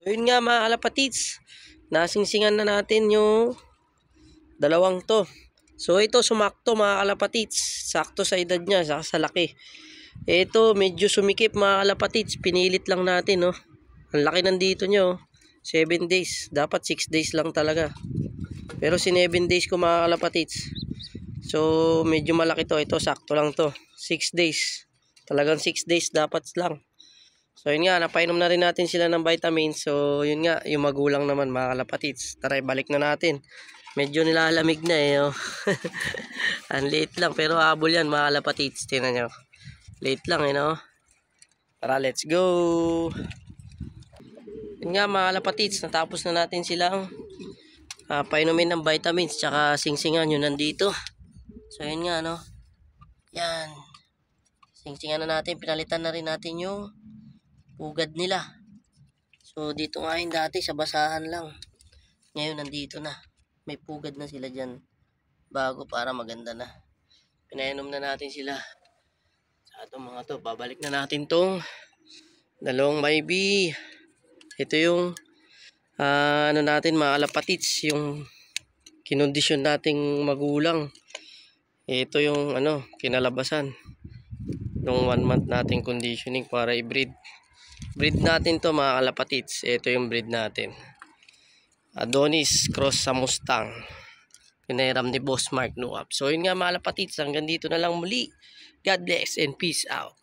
So yun nga mga kalapatids, nasingsingan na natin yung dalawang to. So ito sumakto mga kalapatids, sakto sa edad niya, saka sa laki. Ito medyo sumikip mga kalapatids, pinilit lang natin no. Ang laki nandito nyo, 7 days, dapat 6 days lang talaga. Pero 7 days ko mga kalapatids. So medyo malaki to, ito sakto lang to, 6 days. Talagang 6 days dapat lang. So yun nga, napainom na rin natin sila ng vitamins. So yun nga, yung magulang naman mga kalapatids. Tara, balik na natin. Medyo nilalamig na eh. Oh. Ang liit lang pero habol yan mga kalapatids. Tingnan nyo. Liit lang eh no. Tara, let's go. Yun nga mga kalapatids, natapos na natin silang painumin ng vitamins. Tsaka singsingan yun nandito. So yun nga no. Yan. Singsingan na natin. Pinalitan na rin natin yung pugad nila. So dito nga dati sa basahan lang. Ngayon nandito na. May pugad na sila dyan. Bago para maganda na. Pinainom na natin sila. Sa itong mga to. Babalik na natin tong dalawang maybe. Ito yung ano natin mga kalapatids. Yung kinondisyon nating magulang. Ito yung kinalabasan. Yung 1 month nating conditioning para i-breed. Breed natin to mga kalapatids. Ito yung breed natin. Adonis cross sa Mustang. Pinairam ni Boss Mark Nuap. So yun nga mga kalapatids. Hanggang dito na lang muli. God bless and peace out.